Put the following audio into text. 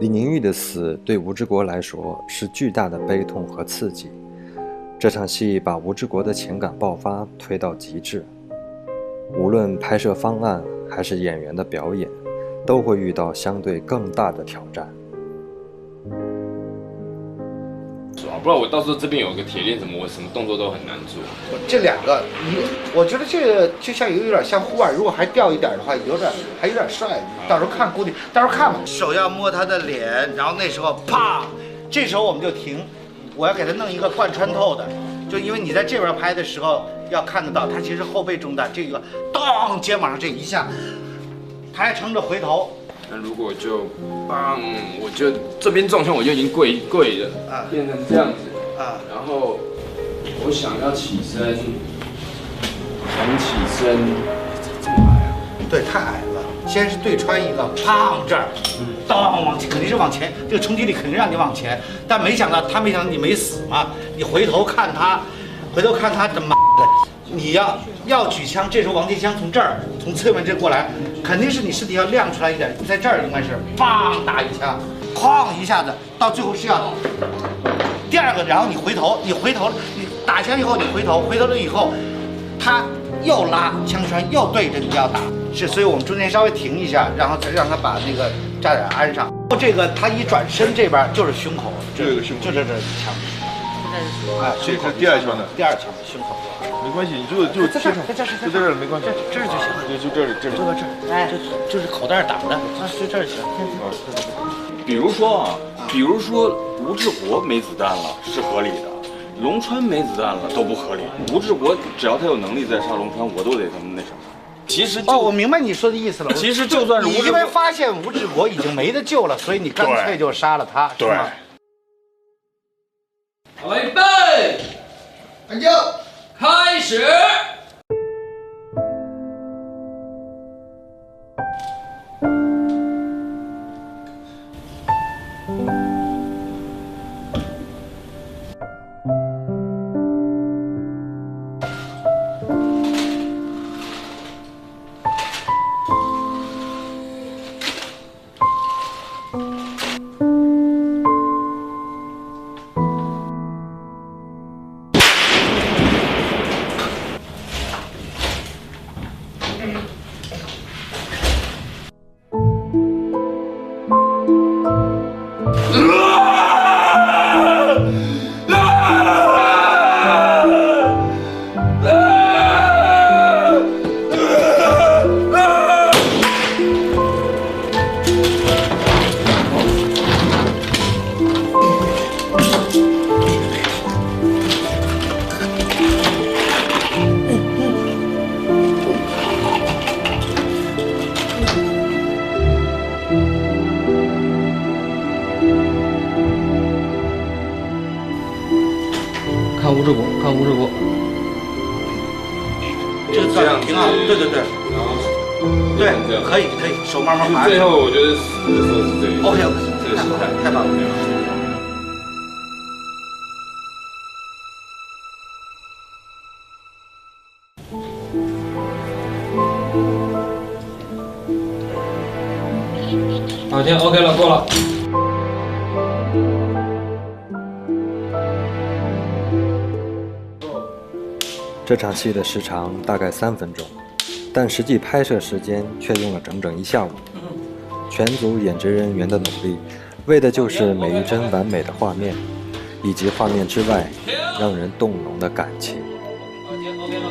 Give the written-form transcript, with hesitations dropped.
李宁玉的死对吴志国来说是巨大的悲痛和刺激。这场戏把吴志国的情感爆发推到极致，无论拍摄方案还是演员的表演，都会遇到相对更大的挑战。不然我到时候这边有个铁链，我什么动作都很难做。这两个，我觉得这个就像有点像户外，如果还掉一点的话，还有点帅。到时候看，估计到时候看吧。手要摸他的脸，然后那时候啪，这时候我们就停。我要给他弄一个贯穿透的，就因为你在这边拍的时候要看得到，他其实后背中弹，这个当肩膀上这一下，他还撑着回头。那如果就棒，我就这边撞枪我就已经跪了啊，变成这样子啊，然后我想要起身，想起身，这么矮啊？对，太矮了。先是对穿一个，砰这儿，当往前，肯定是往前，这个冲击力肯定让你往前。但没想到你没死嘛，你回头看他，他妈的，你要举枪，这时候王金香从这儿从侧面这过来，肯定是你身体要亮出来一点，在这儿应该是砰打一枪，哐一下子，到最后是要第二个，然后你回头，你打枪以后你回头了以后，他又拉枪栓又对着你要打，所以我们中间稍微停一下，然后再让他把那个炸点安上。这个他一转身这边就是胸口，这个胸口，就这枪，啊，这是第二枪的，第二枪的胸口。没关系，你就在这儿没关系，这儿就行了，就这里，就到这儿，哎，就是口袋挡的，就这儿行。比如说吴志国没子弹了是合理的，龙川没子弹了都不合理。吴志国只要他有能力再杀龙川，我都得他们那什么。其实我明白你说的意思了。其实就算是你因为发现吴志国已经没得救了，所以你干脆就杀了他，是吗？好，预备，安静，开始。看吴志国，这样挺好，对，对，可以，手慢慢滑。最后我觉得死的时候是这个。OK， 这个心态太棒了。好，天 OK 了，过了。这场戏的时长大概3分钟，但实际拍摄时间却用了整整1下午。全组演职人员的努力，为的就是每一帧完美的画面，以及画面之外让人动容的感情。好，天 OK 了。